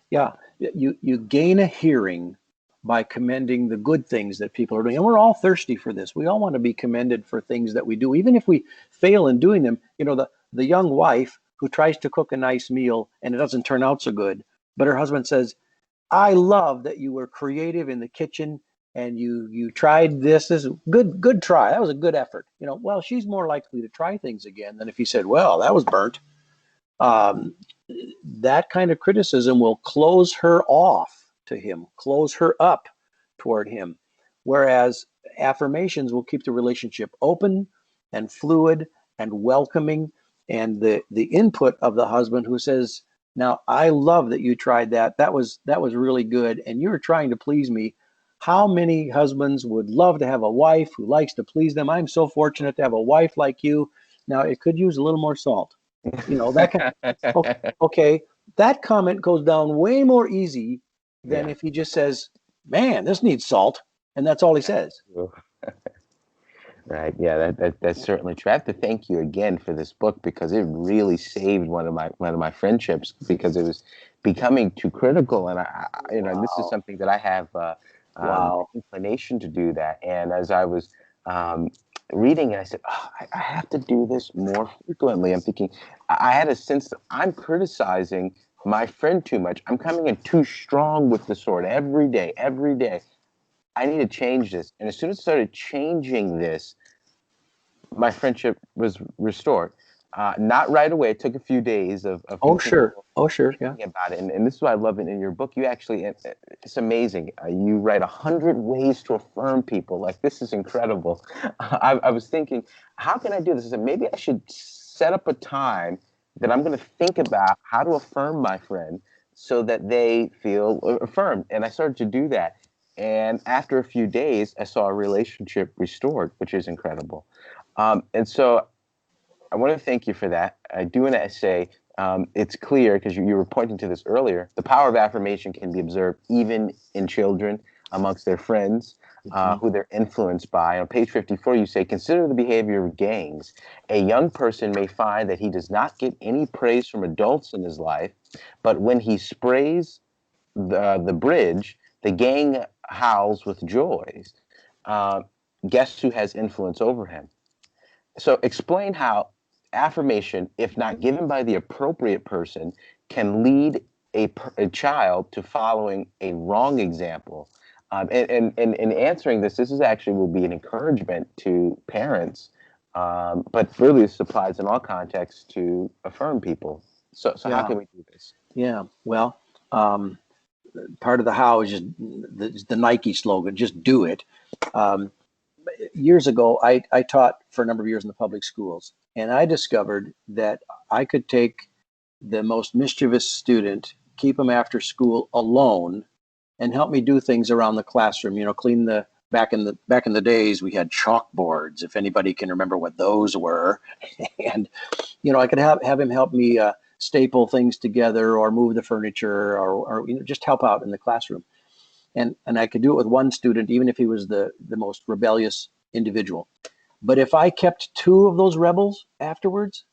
Yeah, you gain a hearing by commending the good things that people are doing. And we're all thirsty for this. We all want to be commended for things that we do, even if we fail in doing them. You know, the young wife who tries to cook a nice meal and it doesn't turn out so good, but her husband says, I love that you were creative in the kitchen and you tried this. This is good try. That was a good effort. You know, well, she's more likely to try things again than if he said, well, that was burnt. Um, that kind of criticism will close her off to him, close her up toward him. Whereas affirmations will keep the relationship open and fluid and welcoming. And the input of the husband who says, now I love that you tried that. That was really good. And you were trying to please me. How many husbands would love to have a wife who likes to please them? I'm so fortunate to have a wife like you. Now it could use a little more salt. You know, that can, okay, that comment goes down way more easy than Yeah. if he just says, man, this needs salt. And that's all he says. Right. Yeah, that's certainly true. I have to thank you again for this book because it really saved one of my friendships because it was becoming too critical, and this is Wow. something that I have Wow. inclination to do that. And as I was um, reading it, I said, oh, I have to do this more frequently. I'm thinking I had a sense that I'm criticizing my friend too much. I'm coming in too strong with the sword every day, every day. I need to change this. And as soon as I started changing this, my friendship was restored. Not right away. It took a few days of Oh, sure. continual Oh, sure. Yeah. thinking about it. And this is why I love it in your book. You actually, it's amazing. You write 100 ways to affirm people. Like, this is incredible. I was thinking, how can I do this? I said, maybe I should set up a time that I'm going to think about how to affirm my friend so that they feel affirmed. And I started to do that. And after a few days, I saw a relationship restored, which is incredible. And so I want to thank you for that. I do want to say it's clear, because you were pointing to this earlier, the power of affirmation can be observed even in children, amongst their friends, Mhm. who they're influenced by. On page 54, you say, consider the behavior of gangs. A young person may find that he does not get any praise from adults in his life, but when he sprays the bridge, the gang howls with joy. Uh, Guess who has influence over him? So explain how affirmation, if not given by the appropriate person, can lead a child to following a wrong example. And in answering this, this is actually will be an encouragement to parents, but really this applies in all contexts to affirm people. So how Yeah. can we do this? Yeah. Well, um, part of the how is just the Nike slogan, just do it. Um, Years ago, I taught for a number of years in the public schools, and I discovered that I could take the most mischievous student, keep them after school alone, and help me do things around the classroom. You know, clean the back in the days we had chalkboards. If anybody can remember what those were, and I could have him help me staple things together or move the furniture or just help out in the classroom. And I could do it with one student, even if he was the most rebellious individual. But if I kept two of those rebels afterwards,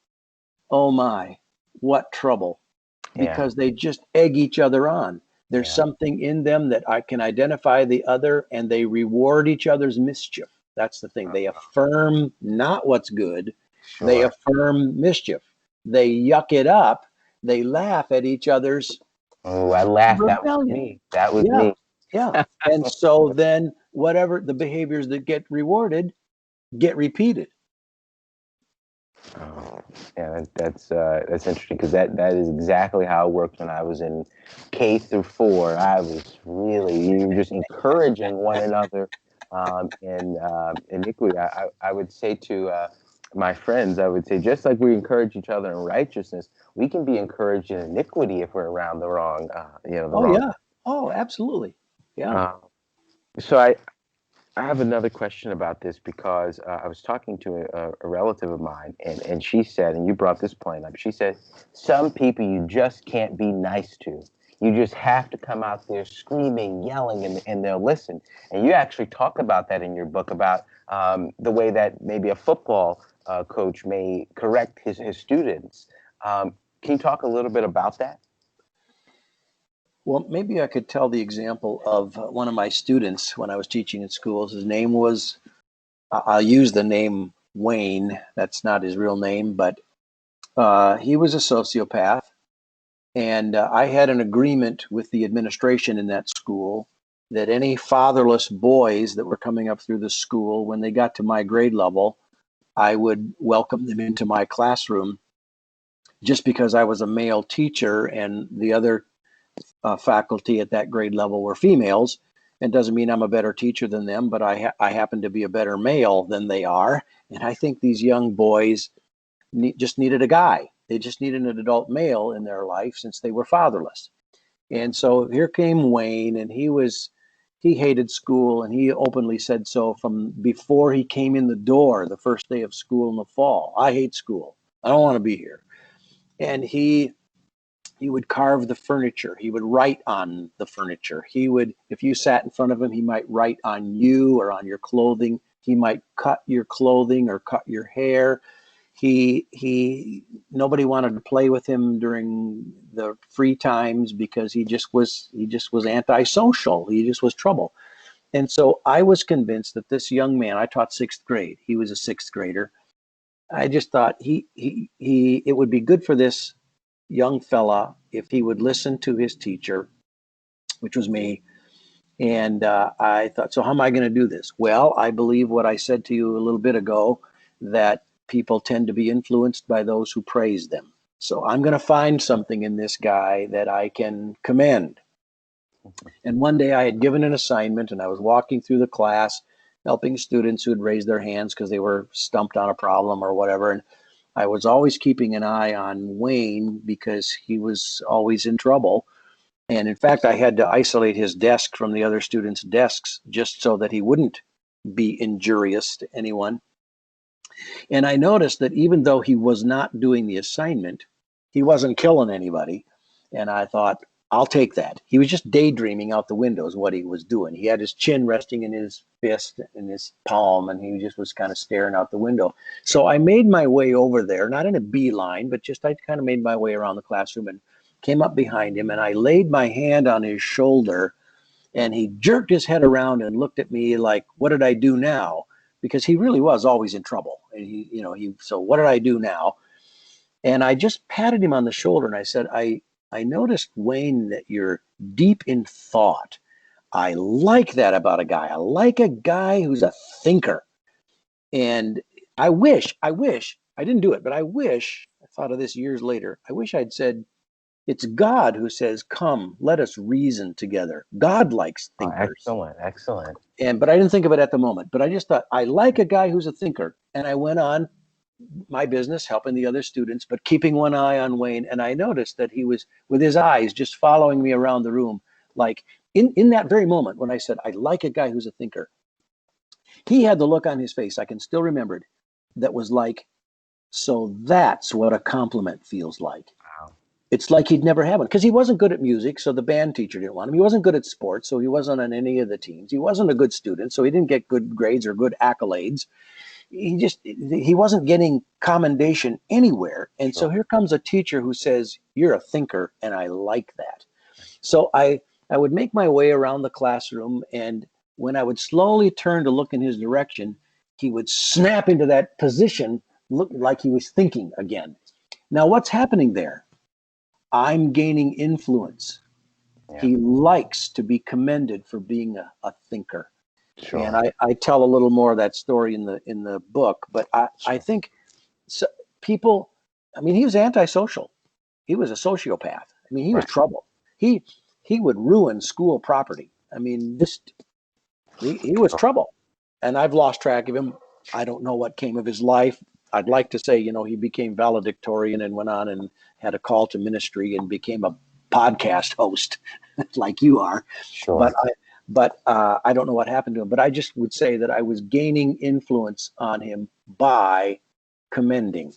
oh my, what trouble. Yeah, Because they just egg each other on. There's yeah, something in them that I can identify the other, and they reward each other's mischief. That's the thing. They affirm not what's good, they sure. affirm mischief. They yuck it up, they laugh at each other's Oh, I laughed. That was rebellion. me. That was Yeah, me. yeah. And so then whatever the behaviors that get rewarded get repeated. Oh, yeah, that's interesting because that is exactly how it worked when I was in K through 4. I was really you were just encouraging one another in iniquity. I would say to my friends, I would say just like we encourage each other in righteousness, we can be encouraged in iniquity if we're around the wrong, the Oh wrong. yeah. Oh, absolutely. Yeah. Uh, so I have another question about this because I was talking to a relative of mine, and she said, and you brought this point up, she said, some people you just can't be nice to. You just have to come out there screaming, yelling, and they'll listen. And you actually talk about that in your book about the way that maybe a football coach may correct his students. Can you talk a little bit about that? Well, maybe I could tell the example of one of my students when I was teaching in schools. His name was, I'll use the name Wayne. That's not his real name, but he was a sociopath. And I had an agreement with the administration in that school that any fatherless boys that were coming up through the school, when they got to my grade level, I would welcome them into my classroom just because I was a male teacher and the other faculty at that grade level were females. It doesn't mean I'm a better teacher than them, but I happen to be a better male than they are. And I think these young boys just needed a guy. They just needed an adult male in their life since they were fatherless. And so here came Wayne, and he hated school, and he openly said so from before he came in the door the first day of school in the fall. I hate school. I don't want to be here. And he would carve the furniture. He would write on the furniture. He would, if you sat in front of him, he might write on you or on your clothing. He might cut your clothing or cut your hair. Nobody wanted to play with him during the free times because he just was antisocial. He just was trouble. And so I was convinced that this young man, I taught sixth grade. He was a sixth grader. I just thought it would be good for this young fella if he would listen to his teacher, which was me. And I thought, so how am I going to do this? Well, I believe what I said to you a little bit ago, that people tend to be influenced by those who praise them. So I'm going to find something in this guy that I can commend. And one day I had given an assignment and I was walking through the class, helping students who had raised their hands because they were stumped on a problem or whatever. And I was always keeping an eye on Wayne because he was always in trouble. And in fact, I had to isolate his desk from the other students' desks just so that he wouldn't be injurious to anyone. And I noticed that even though he was not doing the assignment, he wasn't killing anybody. And I thought, I'll take that. He was just daydreaming out the window is what he was doing. He had his chin resting in his fist, in his palm, and he just was kind of staring out the window. So I made my way over there, not in a beeline, but just I kind of made my way around the classroom and came up behind him, and I laid my hand on his shoulder, and he jerked his head around and looked at me like, what did I do now? Because he really was always in trouble. And so what did I do now? And I just patted him on the shoulder and I said, I noticed, Wayne, that you're deep in thought. I like that about a guy. I like a guy who's a thinker. And I didn't do it, but I thought of this years later. I wish I'd said, it's God who says, come, let us reason together. God likes thinkers. Excellent, excellent. But I didn't think of it at the moment. But I just thought, I like a guy who's a thinker. And I went on my business, helping the other students, but keeping one eye on Wayne. And I noticed that he was, with his eyes, just following me around the room. Like in that very moment when I said, I like a guy who's a thinker, he had the look on his face, I can still remember it, that was like, so that's what a compliment feels like. Wow. It's like he'd never had one, because he wasn't good at music, so the band teacher didn't want him. He wasn't good at sports, so he wasn't on any of the teams. He wasn't a good student, so he didn't get good grades or good accolades. He wasn't getting commendation anywhere. And so here comes a teacher who says, you're a thinker, and I like that. So I would make my way around the classroom, and when I would slowly turn to look in his direction, he would snap into that position, look like he was thinking again. Now, what's happening there? I'm gaining influence. Yeah. He likes to be commended for being a thinker. Sure. And I tell a little more of that story in the book, but I think people, I mean, he was antisocial. He was a sociopath. I mean, he was trouble. He would ruin school property. I mean, he was trouble. And I've lost track of him. I don't know what came of his life. I'd like to say, he became valedictorian and went on and had a call to ministry and became a podcast host like you are. Sure. But I don't know what happened to him. But I just would say that I was gaining influence on him by commending.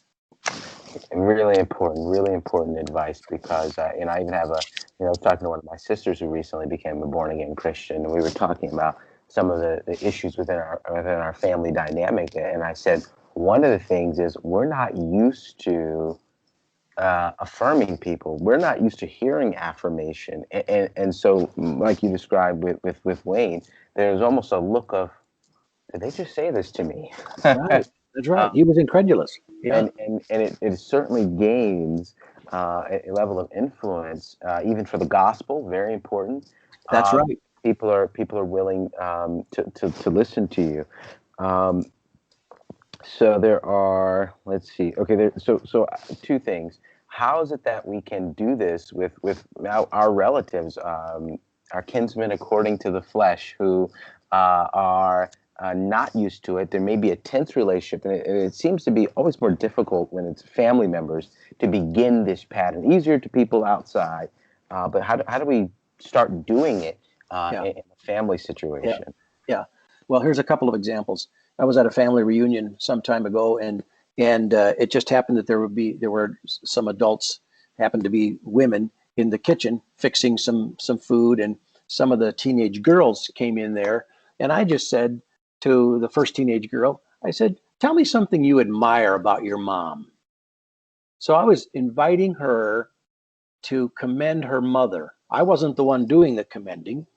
Really important advice, because I even have I was talking to one of my sisters who recently became a born again Christian, and we were talking about some of the issues within our family dynamic, and I said one of the things is we're not used to affirming people. We're not used to hearing affirmation, and so like you described with Wayne, there's almost a look of, did they just say this to me? Right. That's right. uh, He was incredulous. Yeah. and it certainly gains a level of influence, even for the gospel. Very important. That's Um, right. people are willing to listen to you. Um, so there are, let's see. Okay, two things. How is it that we can do this with our relatives, our kinsmen according to the flesh, who are not used to it? There may be a tense relationship, and it seems to be always more difficult when it's family members to begin this pattern. Easier to people outside, but how do we start doing it Yeah. in a family Yeah. situation? Yeah. Well, here's a couple of examples. I was at a family reunion some time ago, and it just happened that there were some adults, happened to be women in the kitchen fixing some food, and some of the teenage girls came in there, and I just said to the first teenage girl, I said, "Tell me something you admire about your mom." So I was inviting her to commend her mother. I wasn't the one doing the commending,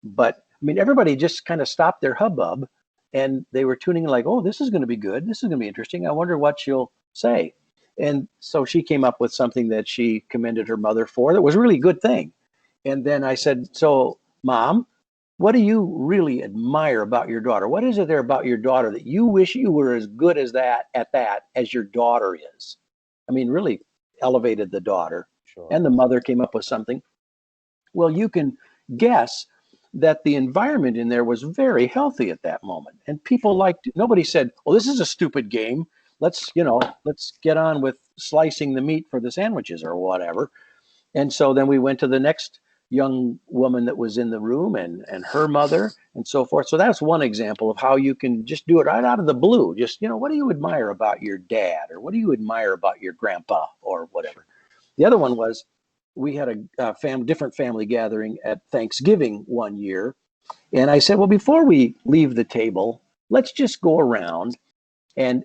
but I mean, everybody just kind of stopped their hubbub and they were tuning in like, oh, this is going to be good. This is going to be interesting. I wonder what she'll say. And so she came up with something that she commended her mother for. That was a really good thing. And then I said, so, Mom, what do you really admire about your daughter? What is it there about your daughter that you wish you were as good as that at that as your daughter is? I mean, really elevated the daughter. Sure. And the mother came up with something. Well, you can guess that the environment in there was very healthy at that moment. And people liked it. Nobody said, well, this is a stupid game. Let's get on with slicing the meat for the sandwiches or whatever. And so then we went to the next young woman that was in the room and her mother and so forth. So that's one example of how you can just do it right out of the blue. Just, what do you admire about your dad, or what do you admire about your grandpa, or whatever? The other one was, we had a different family gathering at Thanksgiving one year. And I said, well, before we leave the table, let's just go around and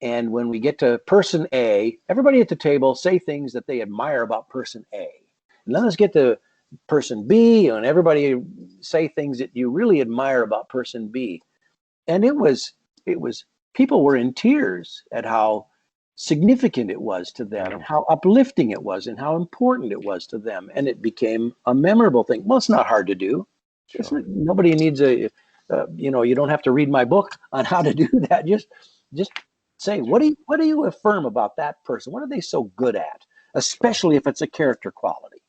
when we get to person A, everybody at the table say things that they admire about person A. And then let's get to person B, and everybody say things that you really admire about person B. And it was people were in tears at how significant it was to them and how uplifting it was and how important it was to them, and it became a memorable thing. Well, it's not hard to do. Sure. Nobody needs you don't have to read my book on how to do that. Just say, what do you affirm about that person? What are they so good at, especially if it's a character quality?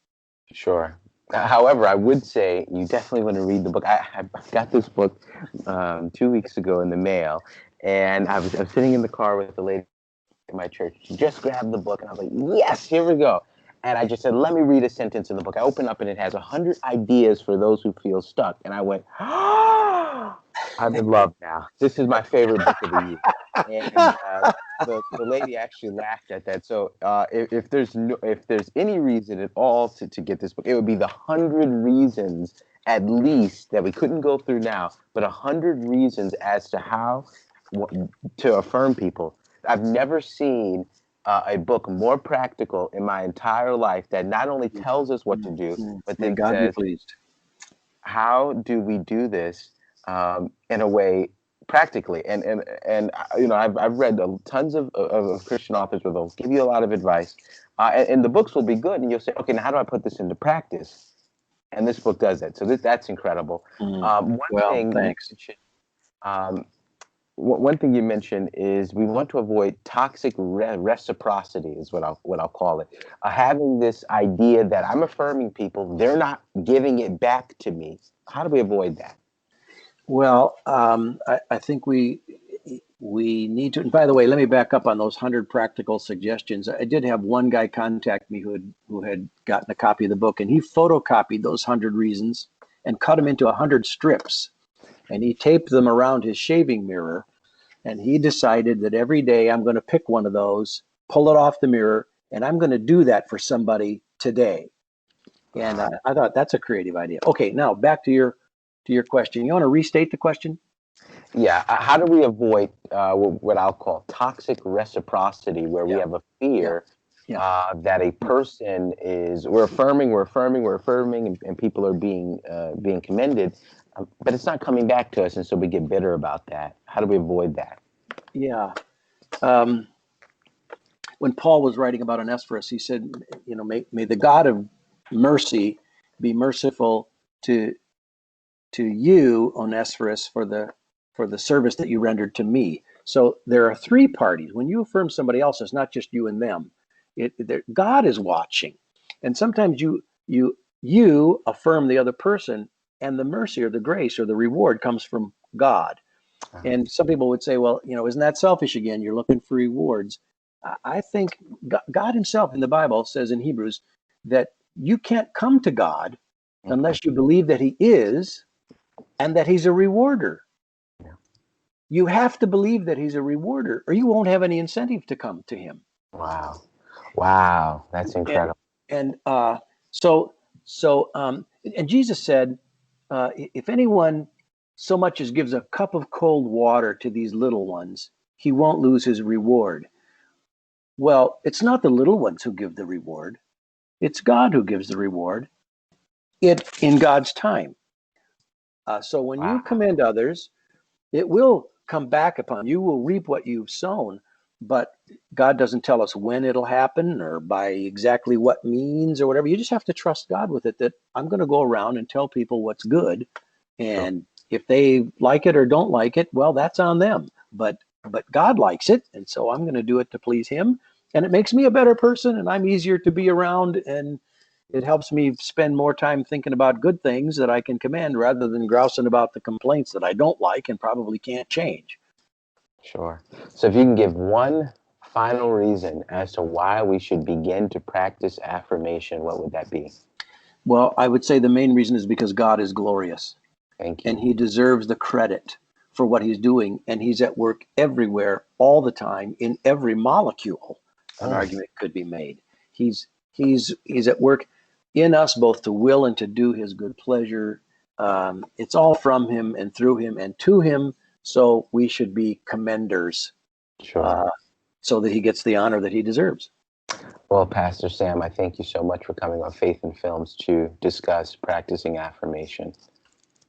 Sure. However, I would say you definitely want to read the book. I got this book 2 weeks ago in the mail, and I was sitting in the car with the lady at my church. She just grabbed the book, and I was like, yes, here we go. And I just said, let me read a sentence in the book. I open up, and it has 100 ideas for those who feel stuck. And I went, oh, I'm in love now. This is my favorite book of the year. And the lady actually laughed at that. So if there's any reason at all to get this book, it would be the 100 reasons at least that we couldn't go through now, but 100 reasons as to how to affirm people. I've never seen a book more practical in my entire life that not only tells us what to do, but May then God be says, pleased. how do we do this in a way practically? And I've read tons of Christian authors where they'll give you a lot of advice, and the books will be good, and you'll say, okay, now how do I put this into practice? And this book does that. So that's incredible. One Well, thing you thanks. mentioned, um, one thing you mentioned is we want to avoid toxic reciprocity, is what I'll call it. Having this idea that I'm affirming people, they're not giving it back to me. How do we avoid that? Well, I think we need to. And by the way, let me back up on those 100 practical suggestions. I did have one guy contact me who had gotten a copy of the book, and he photocopied those 100 reasons and cut them into 100 strips, and he taped them around his shaving mirror. And he decided that every day I'm going to pick one of those, pull it off the mirror, and I'm going to do that for somebody today. And I thought that's a creative idea. Okay, now back to your question. You want to restate the question? Yeah. How do we avoid what I'll call toxic reciprocity, where we Yeah, have a yeah, fear Yeah. that a person is, we're affirming, and people are being commended, but it's not coming back to us, and so we get bitter about that. How do we avoid that? Yeah. Um, when Paul was writing about Onesiphorus, he said, may the God of mercy be merciful to you, Onesiphorus, for the service that you rendered to me. So there are three parties. When you affirm somebody else, it's not just you and them. God is watching, and sometimes you affirm the other person, and the mercy or the grace or the reward comes from God. And some people would say, well, isn't that selfish again? You're looking for rewards. I think God himself in the Bible says in Hebrews that you can't come to God unless you believe that he is and that he's a rewarder. Yeah. You have to believe that he's a rewarder or you won't have any incentive to come to him. Wow. Wow. That's And, incredible. and so, and Jesus said, if anyone so much as gives a cup of cold water to these little ones, he won't lose his reward. Well, it's not the little ones who give the reward. It's God who gives the reward in God's time. So when you Wow. commend others, it will come back upon you. You will reap what you've sown, but God doesn't tell us when it'll happen or by exactly what means or whatever. You just have to trust God with it, that I'm going to go around and tell people what's good. Sure. And if they like it or don't like it, well, that's on them. But God likes it, and so I'm going to do it to please him. And it makes me a better person, and I'm easier to be around, and it helps me spend more time thinking about good things that I can commend rather than grousing about the complaints that I don't like and probably can't change. Sure. So if you can give one final reason as to why we should begin to practice affirmation, what would that be? Well, I would say the main reason is because God is glorious Thank and you. he deserves the credit for what he's doing. And he's at work everywhere, all the time, in every molecule. An Mm, argument could be made. He's at work in us both to will and to do his good pleasure. It's all from him and through him and to him. So we should be commenders, sure. uh, so that he gets the honor that he deserves. Well, Pastor Sam, I thank you so much for coming on Faith and Films to discuss practicing affirmation.